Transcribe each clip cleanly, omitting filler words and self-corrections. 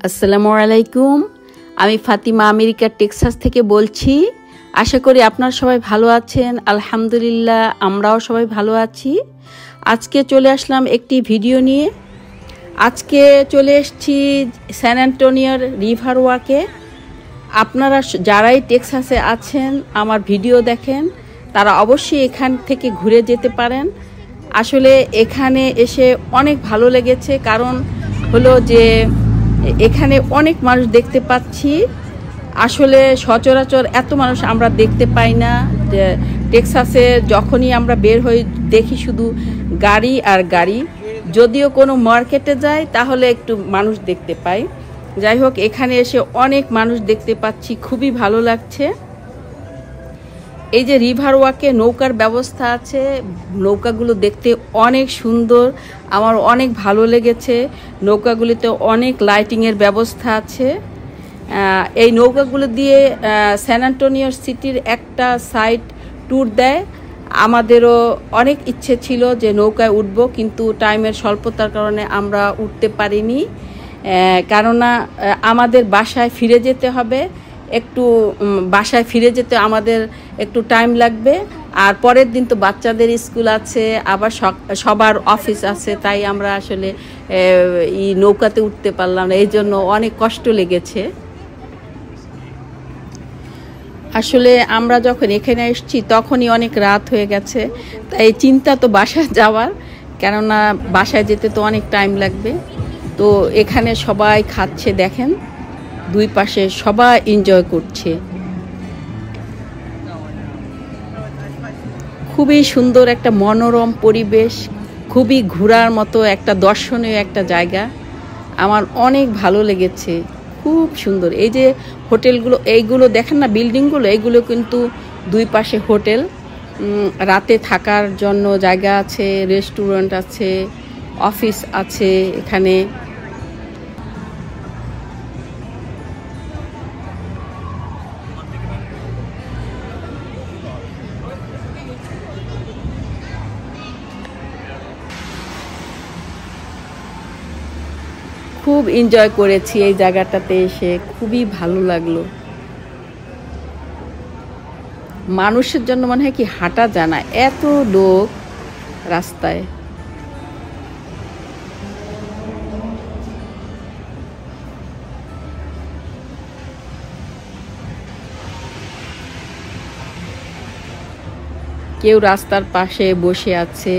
আসসালামু আলাইকুম। আমি ফাতিমা আমেরিকা টেক্সাস থেকে বলছি। আশা করি আপনারা সবাই ভালো আছেন। আলহামদুলিল্লাহ, আমরাও সবাই ভালো আছি। আজকে চলে আসলাম একটি ভিডিও নিয়ে। আজকে চলে এসেছি স্যান অ্যান্টোনিওর রিভার ওয়াকে। আপনারা যারাই টেক্সাসে আছেন, আমার ভিডিও দেখেন, তারা অবশ্যই এখান থেকে ঘুরে যেতে পারেন। আসলে এখানে এসে অনেক ভালো লেগেছে, কারণ হলো যে এখানে অনেক মানুষ দেখতে পাচ্ছি। আসলে সচরাচর এত মানুষ আমরা দেখতে পাই না। যে টেক্সাসে যখনই আমরা বের হই দেখি শুধু গাড়ি আর গাড়ি। যদিও কোনো মার্কেটে যাই তাহলে একটু মানুষ দেখতে পাই। যাই হোক, এখানে এসে অনেক মানুষ দেখতে পাচ্ছি, খুবই ভালো লাগছে। এই যে রিভার ওয়াকে নৌকার ব্যবস্থা আছে, নৌকাগুলো দেখতে অনেক সুন্দর, আমার অনেক ভালো লেগেছে। নৌকাগুলিতে অনেক লাইটিংয়ের ব্যবস্থা আছে। এই নৌকাগুলো দিয়ে স্যান অ্যান্টোনিও সিটির একটা সাইড ট্যুর দেয়। আমাদেরও অনেক ইচ্ছে ছিল যে নৌকায় উঠব, কিন্তু টাইমের স্বল্পতার কারণে আমরা উঠতে পারিনি। কেননা আমাদের বাসায় ফিরে যেতে হবে, বাসায় ফিরে যেতে আমাদের একটু টাইম লাগবে। আর পরের দিন তো বাচ্চাদের স্কুল আছে, আবার সবার অফিস আছে, তাই আমরা আসলে এই নৌকাতে উঠতে পারলাম না। এই জন্য অনেক কষ্ট লেগেছে। আসলে আমরা যখন এখানে এসেছি তখনই অনেক রাত হয়ে গেছে, তাই চিন্তা তো বাসায় যাওয়ার, কেননা বাসায় যেতে তো অনেক টাইম লাগবে। তো এখানে সবাই খাচ্ছে, দেখেন দুই পাশে সবাই এনজয় করছে। খুবই সুন্দর একটা মনোরম পরিবেশ, খুবই ঘোরার মতো একটা দর্শনীয় একটা জায়গা। আমার অনেক ভালো লেগেছে, খুব সুন্দর। এই যে হোটেলগুলো, এইগুলো দেখেন না, বিল্ডিংগুলো, এইগুলো কিন্তু দুই পাশে হোটেল। রাতে থাকার জন্য জায়গা আছে, রেস্টুরেন্ট আছে, অফিস আছে এখানে। খুব এনজয় করেছি এই জায়গাটাতে এসে, খুবই ভালো লাগলো। মানুষের জন্য মনে হয় কি হাঁটা যায় না, এত লোক রাস্তায়। কেউ রাস্তার পাশে বসে আছে,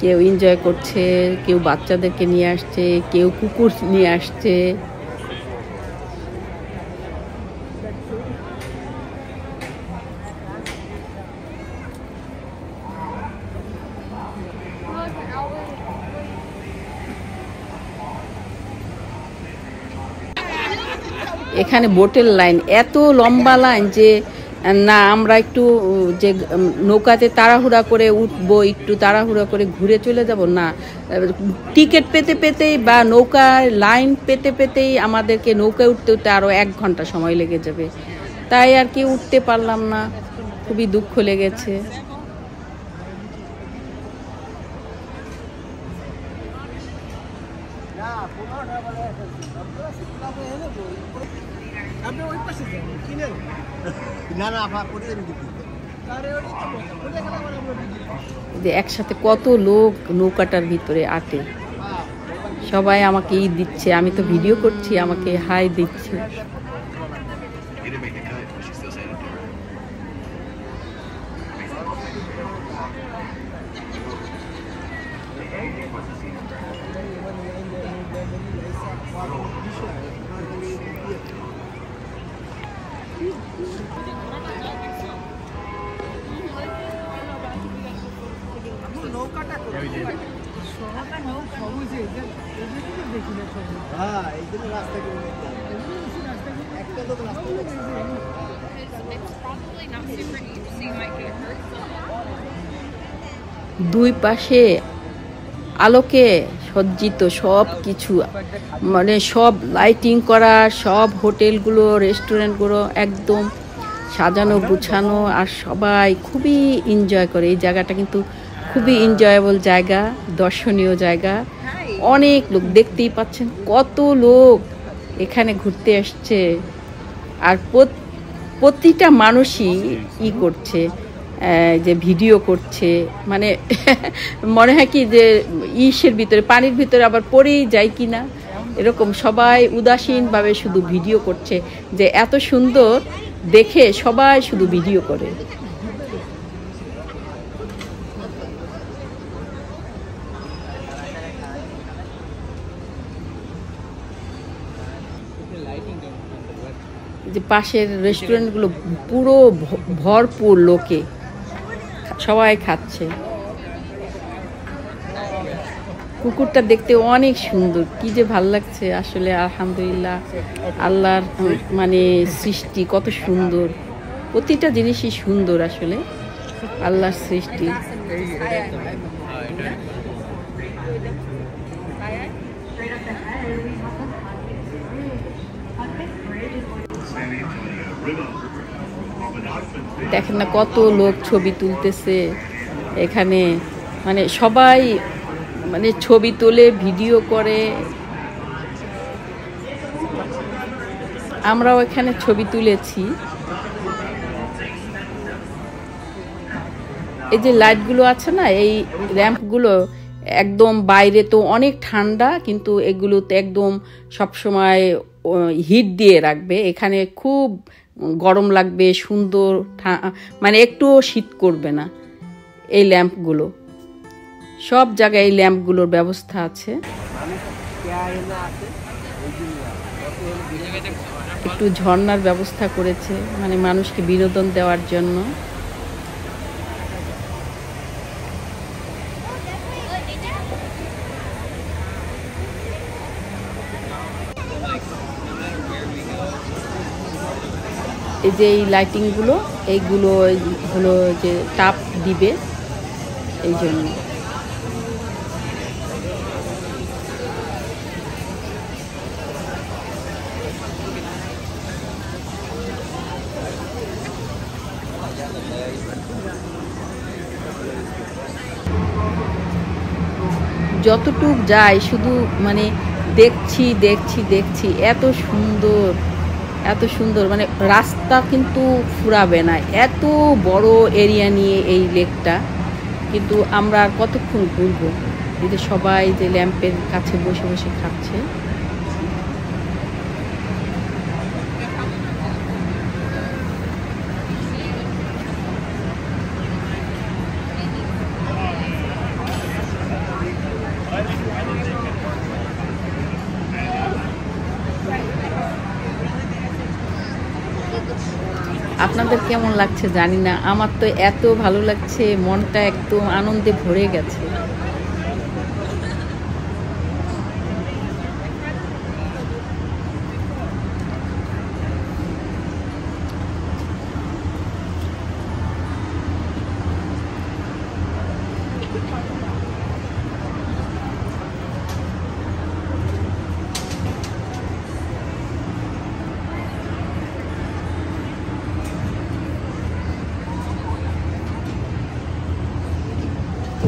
কেউ এনজয় করছে, কেউ বাচ্চাদেরকে নিয়ে আসছে, কেউ কুকুর নিয়ে আসছে। এখানে বোটের লাইন, এত লম্বা লাইন যে না আমরা একটু যে নৌকাতে তাড়াহুড়া করে উঠবো, একটু তাড়াহুড়া করে ঘুরে চলে যাব না, টিকিট পেতে পেতেই বা নৌকায় লাইন পেতে পেতেই আমাদেরকে নৌকায় উঠতে উঠতে আরও 1 ঘন্টা সময় লেগে যাবে। তাই আর কি উঠতে পারলাম না, খুবই দুঃখ লেগেছে। একসাথে কত লোক নৌকাটার ভিতরে আটে, সবাই আমাকে দিচ্ছে, আমি তো ভিডিও করছি, আমাকে হাই দিচ্ছে। দুই পাশে আলোকে সজ্জিত সব কিছু, মানে সব লাইটিং করা, সব হোটেলগুলো, রেস্টুরেন্টগুলো একদম সাজানো গুছানো, আর সবাই খুবই এনজয় করে। এই জায়গাটা কিন্তু খুবই এনজয়েবল জায়গা, দর্শনীয় জায়গা। অনেক লোক, দেখতেই পাচ্ছেন কত লোক এখানে ঘুরতে আসছে। আর প্রতিটা মানুষই করছে, যে ভিডিও করছে, মানে মনে হয় কি যে ইসের ভিতরে, পানির ভিতরে আবার পড়েই যায় কি না এরকম। সবাই উদাসীনভাবে শুধু ভিডিও করছে, যে এত সুন্দর দেখে সবাই শুধু ভিডিও করে। যে পাশের রেস্টুরেন্টগুলো পুরো ভরপুর লোকে, সবাই খাচ্ছে। কুকুরটা দেখতে অনেক সুন্দর, কি যে ভাল লাগছে আসলে। আলহামদুলিল্লাহ, আল্লাহর মানে সৃষ্টি কত সুন্দর, প্রতিটা জিনিসই সুন্দর আসলে, আল্লাহর সৃষ্টি। দেখেন না কত লোক ছবি তুলতেছে এখানে, মানে সবাই মানে ছবি তোলে, ভিডিও করে। আমরাও এখানে ছবি তুলেছি। এই যে লাইটগুলো আছে না, এই ল্যাম্পগুলো একদম বাইরে তো অনেক ঠান্ডা, কিন্তু এগুলোতে একদম সবসময় হিট দিয়ে রাখবে। এখানে খুব গরম লাগবে, সুন্দর, মানে একটুও শীত করবে না। এই ল্যাম্পগুলো সব জায়গায়, এই ল্যাম্পগুলোর ব্যবস্থা আছে। একটু ঝর্ণার ব্যবস্থা করেছে, মানে মানুষকে বিনোদন দেওয়ার জন্য। এই যে এই লাইটিংগুলো, এইগুলো হলো যে তাপ দিবে, এই জন্য। যতটুক যায় শুধু মানে দেখছি দেখছি দেখছি, এত সুন্দর, এত সুন্দর, মানে রাস্তা কিন্তু ফুরাবে না, এত বড় এরিয়া নিয়ে এই লেকটা। কিন্তু আমরা আর কতক্ষণ ঘুরবো? এই যে সবাই যে ল্যাম্পের কাছে বসে বসে খাচ্ছে। আপনাদের কেমন লাগছে জানি না, আমার তো এত ভালো লাগছে, মনটা একদম আনন্দে ভরে গেছে।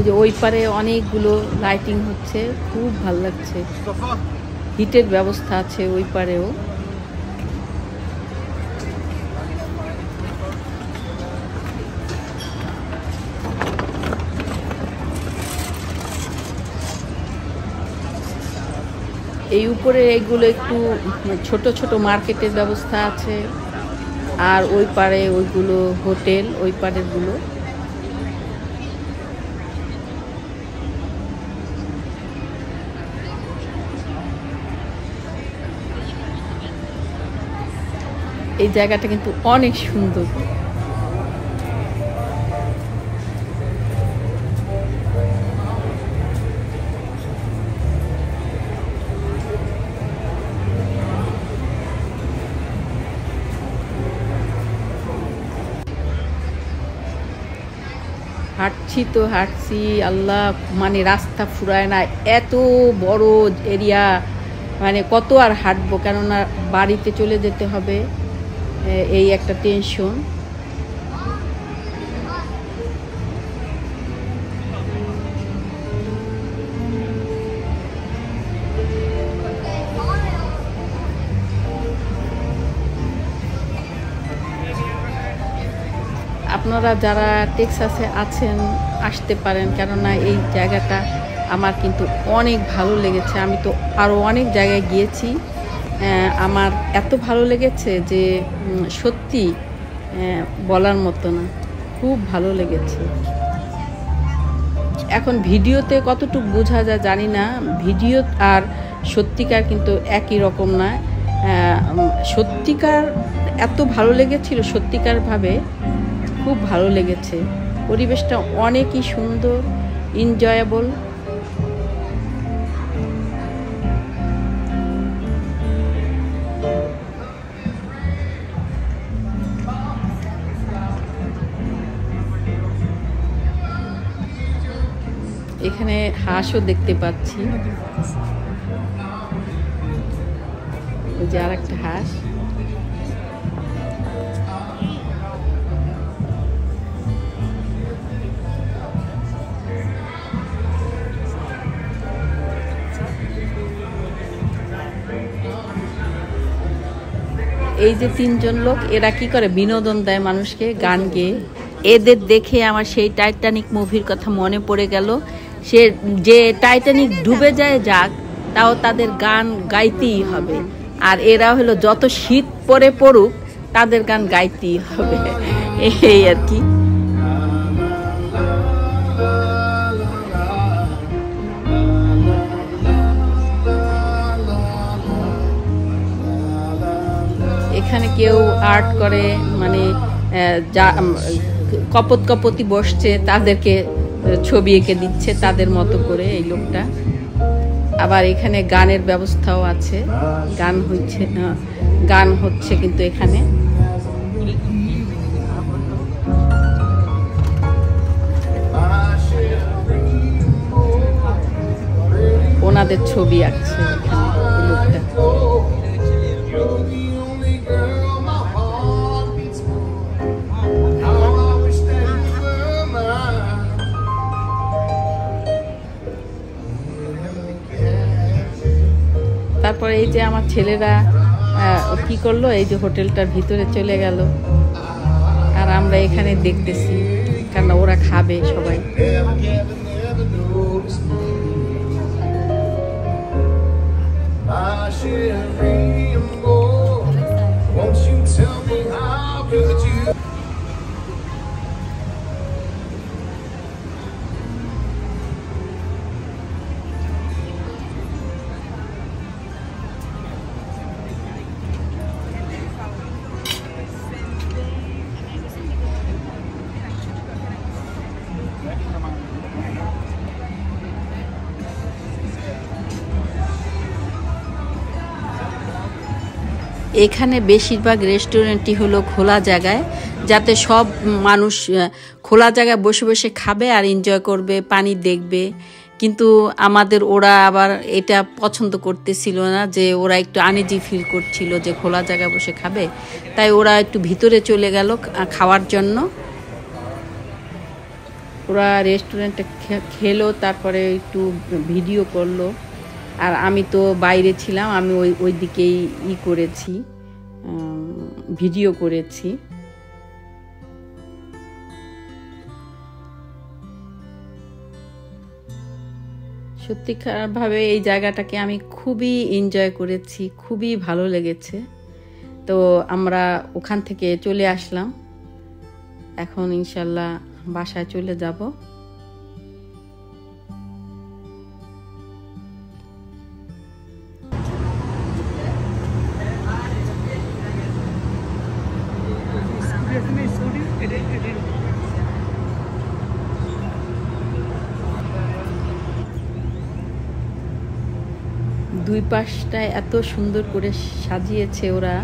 যে ওই পারে অনেকগুলো লাইটিং হচ্ছে, খুব ভালো লাগছে। হিটের ব্যবস্থা আছে ওই পারেও। এই উপরে এগুলো একটু ছোট ছোট মার্কেটের ব্যবস্থা আছে, আর ওই পারে ওইগুলো হোটেল, ওই পারের গুলো। এই জায়গাটা কিন্তু অনেক সুন্দর। হাঁটছি তো হাঁটছি, আল্লাহ, মানে রাস্তা ফুরায় না, এত বড় এরিয়া, মানে কত আর হাঁটবো, কেননা বাড়িতে চলে যেতে হবে, এই একটা টেনশন। আপনারা যারা টেক্সাসে আছেন আসতে পারেন, কেননা এই জায়গাটা আমার কিন্তু অনেক ভালো লেগেছে। আমি তো আরও অনেক জায়গায় গিয়েছি, আমার এত ভালো লেগেছে যে সত্যি বলার মতো না, খুব ভালো লেগেছে। এখন ভিডিওতে কতটুকু বোঝা যায় জানি না, ভিডিও আর সত্যিকার কিন্তু একই রকম না। সত্যিকার এত ভালো লেগেছিল, সত্যিকারভাবে খুব ভালো লেগেছে। পরিবেশটা অনেকই সুন্দর, এনজয়েবল। এখানে হাঁসও দেখতে পাচ্ছি, ওই যে আর একটা হাঁস। এই যে তিনজন লোক, এরা কি করে বিনোদন দেয় মানুষকে গান গেয়ে। এদের দেখে আমার সেই টাইটানিক মুভির কথা মনে পড়ে গেল। সে যে টাইটানিক ডুবে যায় যাক, তাও তাদের গান গাইতেই হবে। আর এরা হলো যত শীত পরে পড়ুক তাদের গান গাইতেই হবে, এই আর কি। এখানে কেউ আর্ট করে, মানে যা কপত কপতি বসছে তাদেরকে ছবি এঁকে দিচ্ছে তাদের মতো করে এই লোকটা। আবার এখানে গানের ব্যবস্থাও আছে, গান হচ্ছে কিন্তু এখানে। ওনাদের ছবি আঁকছে এখানে লোকটা। তারপরে এই যে আমার ছেলেরা কি করলো, এই যে হোটেলটার ভিতরে চলে গেল, আর আমরা এখানে দেখতেছি, কারণ ওরা খাবে সবাই। এখানে বেশিরভাগ রেস্টুরেন্টই হলো খোলা জায়গায়, যাতে সব মানুষ খোলা জায়গায় বসে বসে খাবে আর এনজয় করবে, পানি দেখবে। কিন্তু আমাদের ওরা আবার এটা পছন্দ করতেছিল না, যে ওরা একটু আনইজি ফিল করছিল যে খোলা জায়গায় বসে খাবে, তাই ওরা একটু ভিতরে চলে গেল খাওয়ার জন্য। ওরা রেস্টুরেন্টে খেলো, তারপরে একটু ভিডিও করলো। আর আমি তো বাইরে ছিলাম, আমি ওই দিকেই করেছি, ভিডিও করেছি। সত্যিকারভাবে এই জায়গাটাকে আমি খুবই এনজয় করেছি, খুবই ভালো লেগেছে। তো আমরা ওখান থেকে চলে আসলাম, এখন ইনশাল্লাহ বাসায় চলে যাব। দুই পাশটায় এত সুন্দর করে সাজিয়েছে ওরা,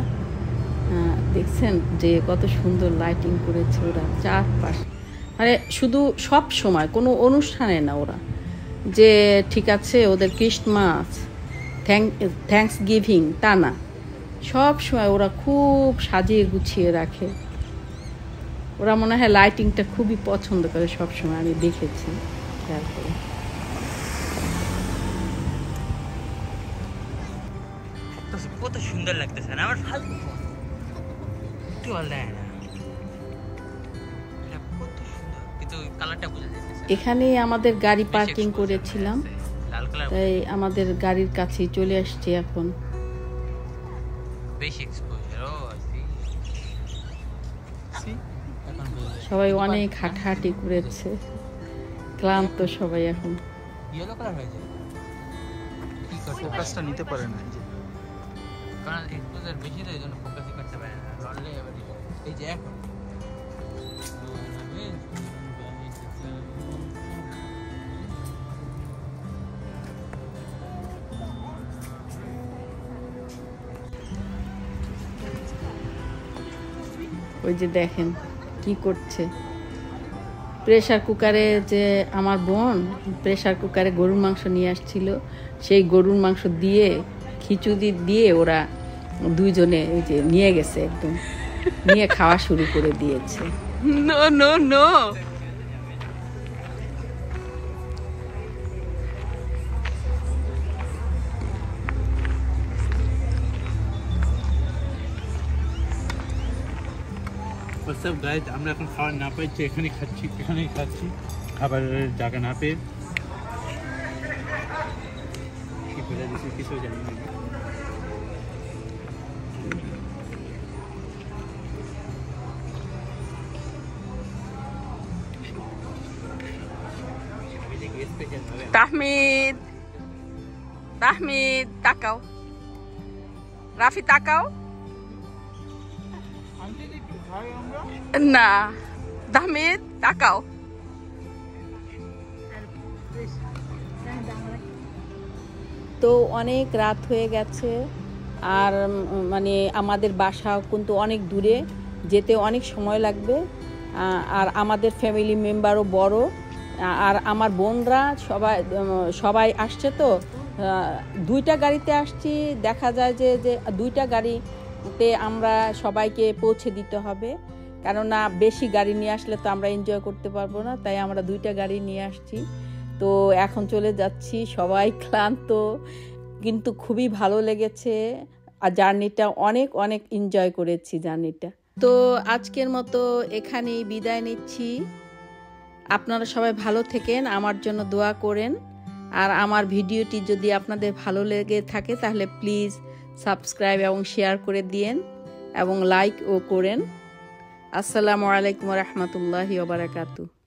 দেখছেন যে কত সুন্দর লাইটিং করেছে ওরা চারপাশ। মানে শুধু সব সময় কোনো অনুষ্ঠানে না, ওরা যে ঠিক আছে ওদের ক্রিসমাস থ্যাঙ্কস গিভিং তা না, সব সময় ওরা খুব সাজিয়ে গুছিয়ে রাখে। ওরা মনে হয় লাইটিংটা খুবই পছন্দ করে সব সময়, আমি দেখেছি খেয়াল করে। কত সুন্দর লাগতেছে না আমার, ফালতু একটু ভালো লাগে না। কালারটা বোঝা যাচ্ছে। এখানে আমাদের গাড়ি পার্কিং করেছিলাম, লাল কালার তাই আমাদের গাড়ির কাছেই চলে আসছি এখন। বেশি এক্সপোজার। ও সি এখন সবাই অনেক হাঁটাহাঁটি করেছে, ক্লান্ত সবাই এখন। ইয়েলো কালার হয়ে যায় কি করতে ফোকাসটা নিতে পারে না। কারণ এক্সপোজার বেশি তো এইজন্য ফোকাসই করতে পারে না। রলে এবার এই যে এখন ওই যে দেখেন কি করছে। প্রেসার কুকারে যে আমার বোন প্রেসার কুকারে গরুর মাংস নিয়ে আসছিল, সেই গরুর মাংস দিয়ে খিচুড়ি দিয়ে ওরা দুইজনে এই যে নিয়ে গেছে, একদম নিয়ে খাওয়া শুরু করে দিয়েছে। No no no. WhatsApp guys, আমরা এখন খাবার না পাইছি, এখানেই খাচ্ছি খাবারের জায়গা না পেয়ে। কি করে দিচ্ছি কিছু জানি না। তাহমিদ, তাহমিদ তাকাও, রাফি তাকাও না, তাহমিদ তাকাও। তো অনেক রাত হয়ে গেছে, আর মানে আমাদের বাসা কিন্তু অনেক দূরে, যেতে অনেক সময় লাগবে, আর আমাদের ফ্যামিলি মেম্বারও বড়, আর আমার বোনরা সবাই আসছে। তো দুইটা গাড়িতে আসছি, দেখা যায় যে দুইটা গাড়িতে আমরা সবাইকে পৌঁছে দিতে হবে, কেননা বেশি গাড়ি নিয়ে আসলে তো আমরা এনজয় করতে পারবো না, তাই আমরা দুইটা গাড়ি নিয়ে আসছি। তো এখন চলে যাচ্ছি, সবাই ক্লান্ত, কিন্তু খুবই ভালো লেগেছে, আর জার্নিটা অনেক অনেক এনজয় করেছি জার্নিটা। তো আজকের মতো এখানেই বিদায় নিচ্ছি। আপনারা সবাই ভালো থেকেন, আমার জন্য দোয়া করেন, আর আমার ভিডিওটি যদি আপনাদের ভালো লেগে থাকে তাহলে প্লিজ সাবস্ক্রাইব এবং শেয়ার করে দিয়েন এবং লাইকও করেন। আসসালামু আলাইকুম ওয়া রাহমাতুল্লাহি ওয়া বারাকাতুহু।